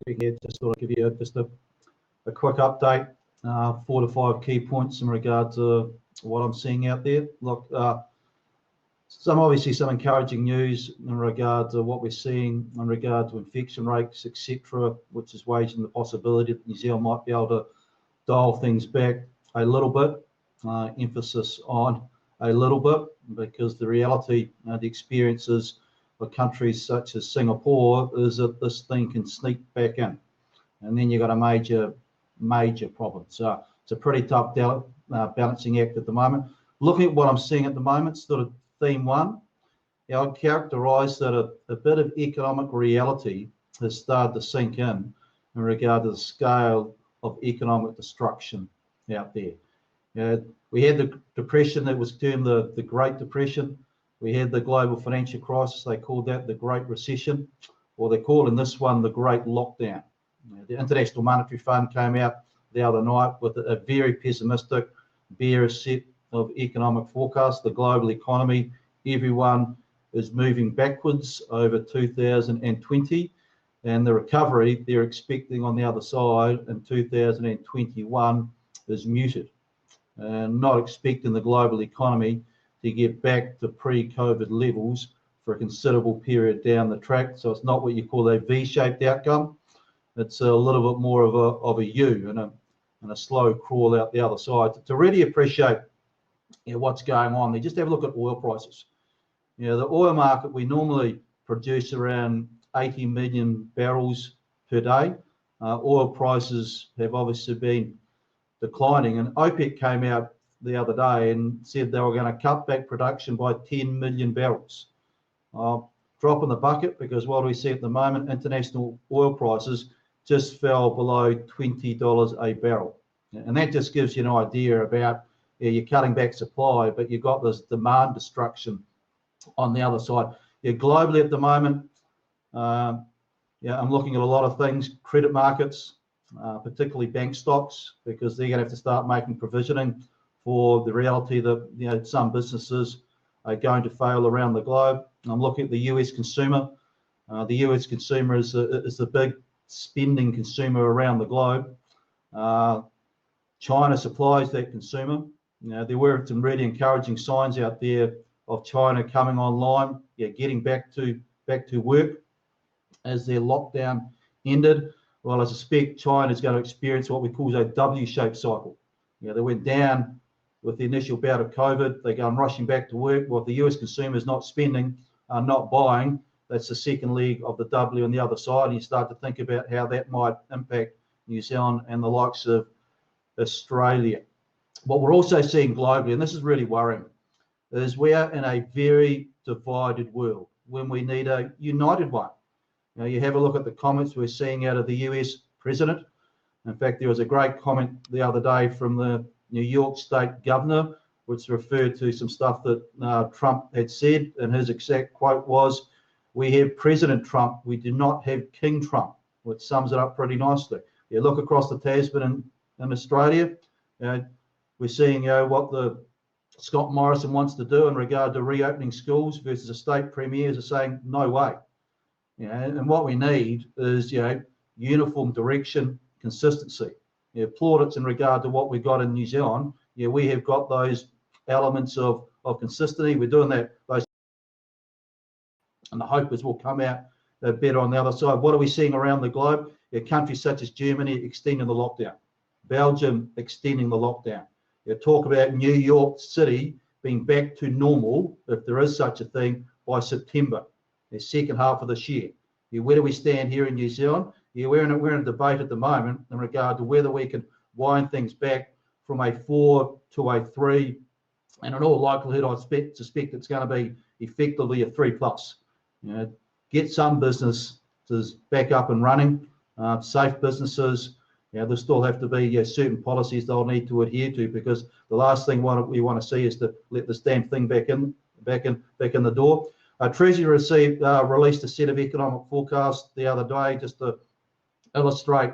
quick here, just thought I'd give you just a quick update, 4 to 5 key points in regard to what I'm seeing out there. Look, obviously some encouraging news in regard to what we're seeing in regard to infection rates, etc., which is waging the possibility that New Zealand might be able to dial things back a little bit. Emphasis on a little bit, because the reality, the experiences of countries such as Singapore is that this thing can sneak back in, and then you've got a major problem. So it's a pretty tough balancing act at the moment. Looking at what I'm seeing at the moment, sort of theme one, I'd characterise that a bit of economic reality has started to sink in regard to the scale of economic destruction out there. We had the depression that was termed the Great Depression. We had the global financial crisis. They called that the Great Recession, or they're calling this one the Great Lockdown. The International Monetary Fund came out the other night with a very pessimistic, bearish set of economic forecasts. The global economy, everyone is moving backwards over 2020, and the recovery they're expecting on the other side in 2021 is muted, and not expecting the global economy to get back to pre-COVID levels for a considerable period down the track. So it's not what you call a V-shaped outcome. It's a little bit more of a U and a slow crawl out the other side. To really appreciate what's going on there, just have a look at oil prices. The oil market, we normally produce around 80 million barrels per day. Oil prices have obviously been declining, and OPEC came out the other day and said they were going to cut back production by 10 million barrels. Drop in the bucket, because what we see at the moment, international oil prices just fell below $20 a barrel. And that just gives you an idea about, you're cutting back supply, but you've got this demand destruction on the other side. Globally at the moment, I'm looking at a lot of things, credit markets, particularly bank stocks, because they're going to have to start making provisioning for the reality that some businesses are going to fail around the globe. I'm looking at the US consumer. The US consumer is the big spending consumer around the globe. China supplies that consumer. There were some really encouraging signs out there of China coming online, getting back to work as their lockdown ended. Well, I suspect China is going to experience what we call a W-shaped cycle. They went down with the initial bout of COVID. They're going rushing back to work. Well, if the US consumer is not spending, not buying, that's the second leg of the W on the other side. And you start to think about how that might impact New Zealand and the likes of Australia. What we're also seeing globally, and this is really worrying, is we are in a very divided world when we need a united one. You have a look at the comments we're seeing out of the US president. In fact, there was a great comment the other day from the New York State governor, which referred to some stuff that Trump had said, and his exact quote was, "We have President Trump, we do not have King Trump," which sums it up pretty nicely. You look across the Tasman in Australia, we're seeing what the Scott Morrison wants to do in regard to reopening schools versus the state premiers are saying, no way. And what we need is uniform direction, consistency. Plaudits in regard to what we've got in New Zealand. We have got those elements of consistency. We're doing those, and the hope is we'll come out better on the other side. What are we seeing around the globe? Countries such as Germany extending the lockdown, Belgium extending the lockdown. Talk about New York City being back to normal, if there is such a thing, by September, the second half of this year. Where do we stand here in New Zealand? We're in a debate at the moment in regard to whether we can wind things back from a 4 to a 3, and in all likelihood, I suspect it's going to be effectively a 3+. Get some businesses back up and running, safe businesses. There still have to be certain policies they'll need to adhere to, because the last thing we want to see is to let this damn thing back in the door. Treasury released a set of economic forecasts the other day just to illustrate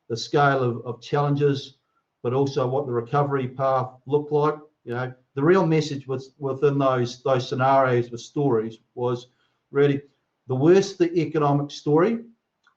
the scale of challenges, but also what the recovery path looked like. The real message within those scenarios with stories was really, the worse the economic story,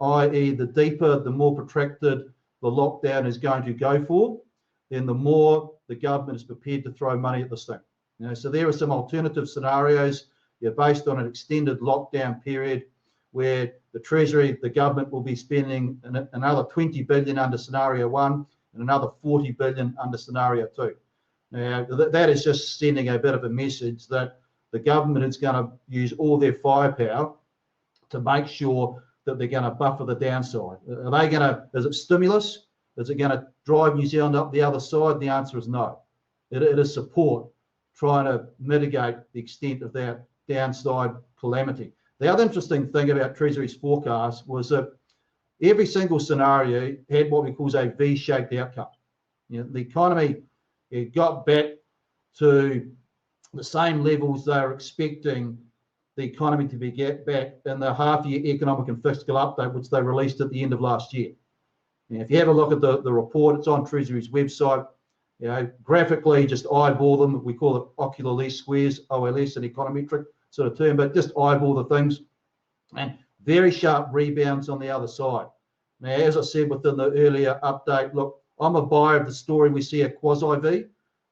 i.e. the deeper, the more protracted the lockdown is going to go for, then the more the government is prepared to throw money at this thing. So there are some alternative scenarios based on an extended lockdown period where the Treasury, the government will be spending another 20 billion under scenario 1 and another 40 billion under scenario 2. Now, that is just sending a bit of a message that the government is going to use all their firepower to make sure that they're going to buffer the downside. Are they going to, is it stimulus? Is it going to drive New Zealand up the other side? The answer is no. It is support, trying to mitigate the extent of that downside calamity. The other interesting thing about Treasury's forecast was that every single scenario had what we call a V-shaped outcome. The economy got back to the same levels they were expecting the economy to be get back in the half-year economic and fiscal update, which they released at the end of last year. If you have a look at the report, it's on Treasury's website. Graphically, just eyeball them. We call it ocular least squares, OLS, an econometric sort of term, but just eyeball the things. And very sharp rebounds on the other side. Now, as I said within the earlier update, look, I'm a buyer of the story. We see a quasi-V,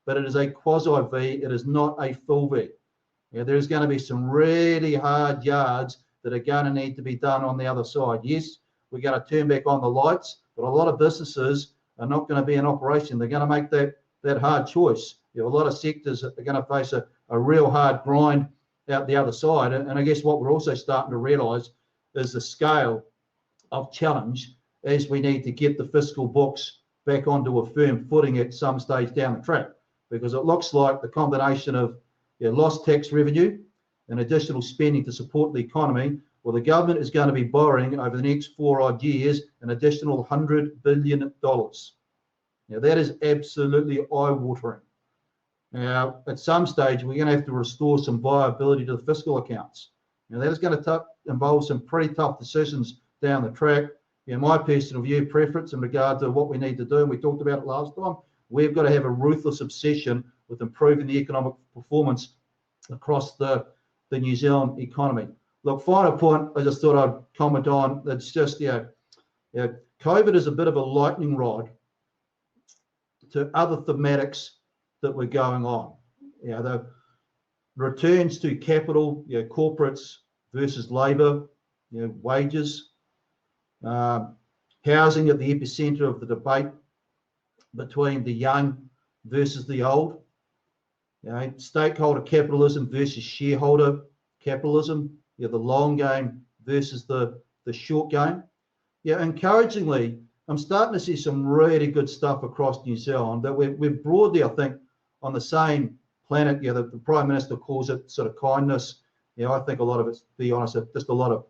but it is a quasi-V. It is not a full V. There's going to be some really hard yards that are going to need to be done on the other side. Yes, we're going to turn back on the lights, but a lot of businesses are not going to be in operation. They're going to make that hard choice. A lot of sectors are going to face a real hard grind out the other side. And I guess what we're also starting to realise is the scale of challenge as we need to get the fiscal books back onto a firm footing at some stage down the track, because it looks like the combination of lost tax revenue and additional spending to support the economy, well, the government is going to be borrowing over the next 4 odd years an additional $100 billion. Now, that is absolutely eye-watering. Now, at some stage, we're going to have to restore some viability to the fiscal accounts. Now, that is going to involve some pretty tough decisions down the track. My personal view, preference in regard to what we need to do, and we talked about it last time, we've got to have a ruthless obsession with improving the economic performance across the New Zealand economy. Look, final point I just thought I'd comment on, it's just, COVID is a bit of a lightning rod to other thematics that were going on. The returns to capital, corporates versus labour, wages, housing at the epicentre of the debate between the young versus the old, stakeholder capitalism versus shareholder capitalism, the long game versus the short game. Encouragingly, I'm starting to see some really good stuff across New Zealand that we're broadly, I think, on the same planet. The Prime Minister calls it sort of kindness. I think a lot of it's, to be honest, just a lot of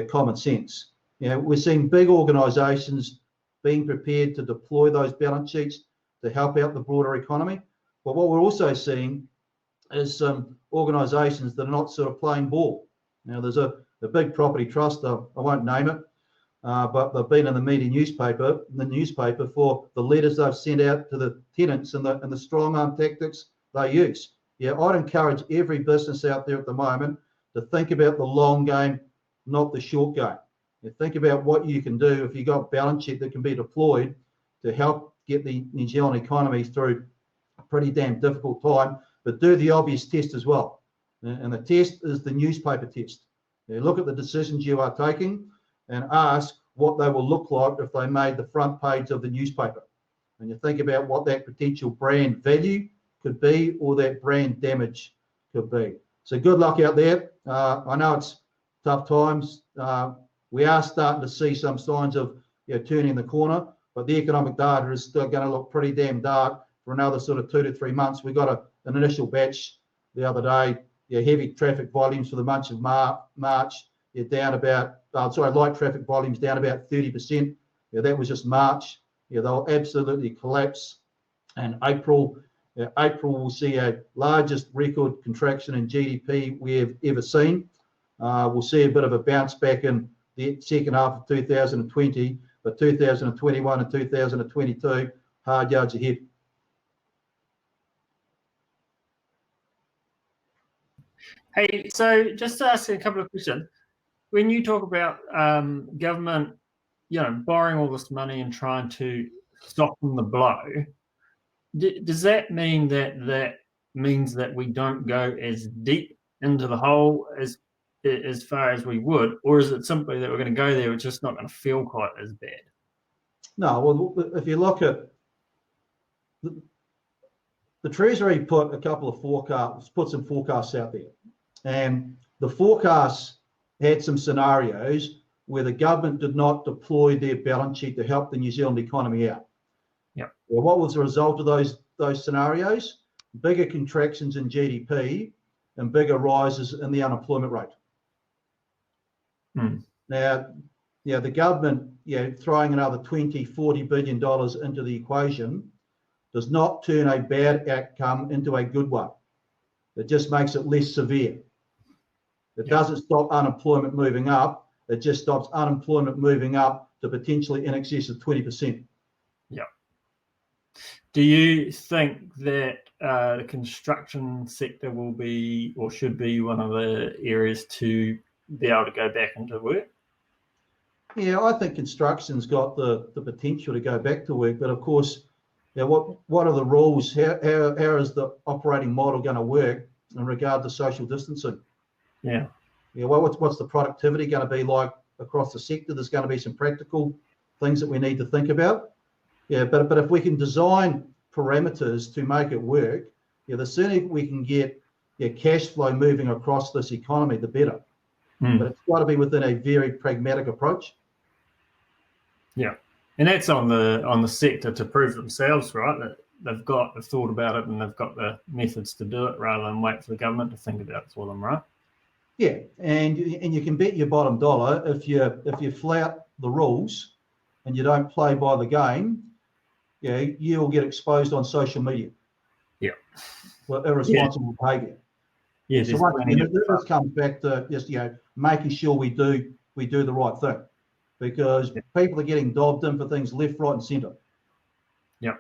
common sense. We're seeing big organisations being prepared to deploy those balance sheets to help out the broader economy. But what we're also seeing is some organisations that are not sort of playing ball. Now, there's a big property trust, I won't name it, but they've been in the newspaper for the letters they've sent out to the tenants and the strong arm tactics they use. I'd encourage every business out there at the moment to think about the long game, not the short game. Think about what you can do if you've got balance sheet that can be deployed to help get the New Zealand economy through a pretty damn difficult time, but do the obvious test as well. And the test is the newspaper test. Look at the decisions you are taking and ask what they will look like if they made the front page of the newspaper. And you think about what that potential brand value could be or that brand damage could be. So good luck out there. I know it's tough times. We are starting to see some signs of turning the corner, but the economic data is still going to look pretty damn dark for another sort of 2 to 3 months. We got an initial batch the other day. Heavy traffic volumes for the month of March. Down about, light traffic volumes down about 30%. That was just March. They'll absolutely collapse. And April will see our largest record contraction in GDP we have ever seen. We'll see a bit of a bounce back in the second half of 2020, but 2021 and 2022, hard yards ahead. Hey, so just to ask a couple of questions. When you talk about government borrowing all this money and trying to soften the blow, does that mean that means that we don't go as deep into the hole as far as we would, or is it simply that we're going to go there, it's just not going to feel quite as bad? No, well, if you look at the Treasury put some forecasts out there, and the forecasts had some scenarios where the government did not deploy their balance sheet to help the New Zealand economy out. Yeah. Well, what was the result of those scenarios? Bigger contractions in GDP and bigger rises in the unemployment rate. Now, the government, throwing another $20-40 billion into the equation does not turn a bad outcome into a good one. It just makes it less severe. It doesn't stop unemployment moving up. It just stops unemployment moving up to potentially in excess of 20%. Yeah. Do you think that the construction sector will be or should be one of the areas to be able to go back into work? Yeah, I think construction's got the potential to go back to work, but of course, what are the rules? How is the operating model going to work in regard to social distancing? Yeah. What's the productivity going to be like across the sector? There's going to be some practical things that we need to think about. Yeah, but if we can design parameters to make it work, the sooner we can get cash flow moving across this economy, the better. But it's got to be within a very pragmatic approach. Yeah, and that's on the sector to prove themselves, right? That they've thought about it and they've got the methods to do it rather than wait for the government to think about it for them, right? Yeah, and you can bet your bottom dollar if you flout the rules and you don't play by the game, you'll get exposed on social media. Yeah, for irresponsible behaviour. Yeah, so this comes back to just making sure we do the right thing, because people are getting dobbed in for things left, right, and centre. Yeah.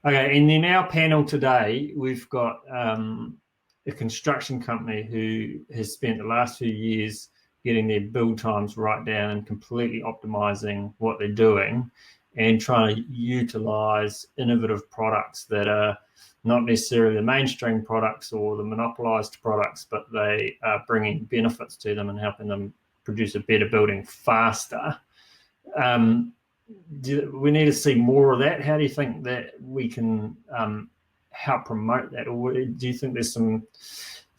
Okay, and in our panel today, we've got a construction company who has spent the last few years getting their build times right down and completely optimizing what they're doing and trying to utilize innovative products that are not necessarily the mainstream products or the monopolized products, but they are bringing benefits to them and helping them produce a better building faster. We need to see more of that. How do you think that we can help promote that? Or do you think there's some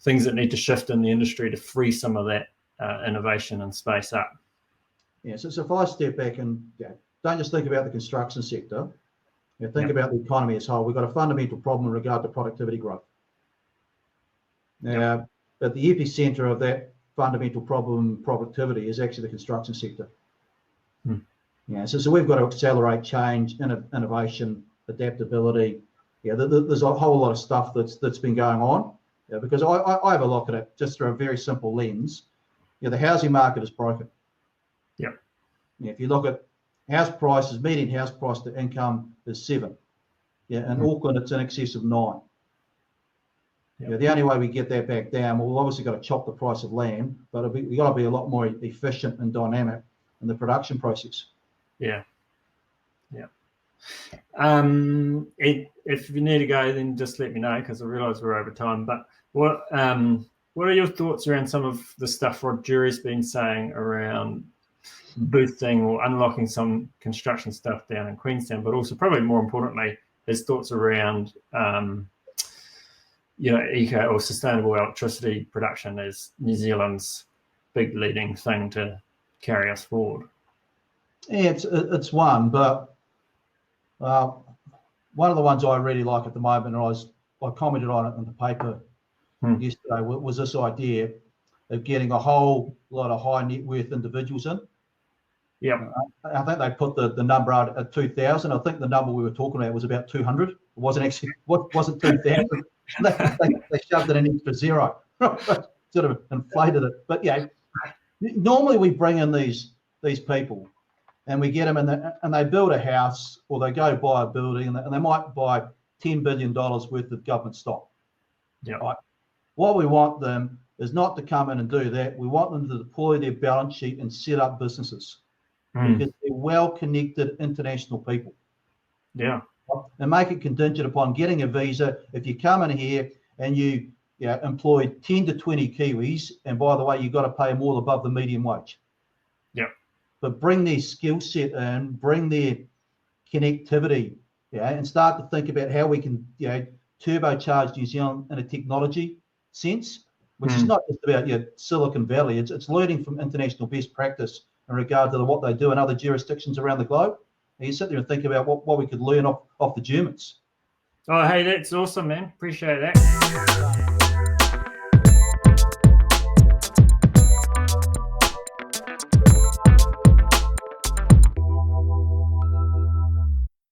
things that need to shift in the industry to free some of that innovation and space up? Yeah, so if I step back and don't just think about the construction sector, think about the economy as a whole. We've got a fundamental problem in regard to productivity growth. Now, at the epicenter of that fundamental problem, productivity, is actually the construction sector. So we've got to accelerate change, innovation, adaptability. There's a whole lot of stuff that's been going on. Because I have a look at it just through a very simple lens. The housing market is broken. If you look at house prices, median house price to income is 7. In Auckland, it's in excess of 9. The only way we get that back down, we've obviously got to chop the price of land, but we've got to be a lot more efficient and dynamic in the production process. If you need to go, then just let me know, because I realise we're over time. But what are your thoughts around some of the stuff Rod Jury's been saying around boosting or unlocking some construction stuff down in Queenstown, but also probably more importantly, his thoughts around eco or sustainable electricity production as New Zealand's big leading thing to carry us forward? Yeah, it's one, but one of the ones I really like at the moment, and I commented on it in the paper yesterday, was this idea of getting a whole lot of high net worth individuals in. I think they put the number out at 2,000. I think the number we were talking about was about 200. It wasn't 2,000. they shoved in an extra zero, sort of inflated it. But normally we bring in these people and we get them and they build a house, or they go buy a building, and they might buy $10 billion worth of government stock. Right? What we want them is not to come in and do that. We want them to deploy their balance sheet and set up businesses. because they're well-connected international people. Yeah. And make it contingent upon getting a visa. If you come in here and you employ 10 to 20 Kiwis, and by the way, you've got to pay them all above the median wage. Yeah. But bring their skill set in, bring their connectivity, and start to think about how we can, turbocharge New Zealand in a technology sense, which is not just about Silicon Valley. It's learning from international best practice in regard to what they do in other jurisdictions around the globe. And you sit there and think about what we could learn off the Germans. Oh, hey, that's awesome, man. Appreciate that.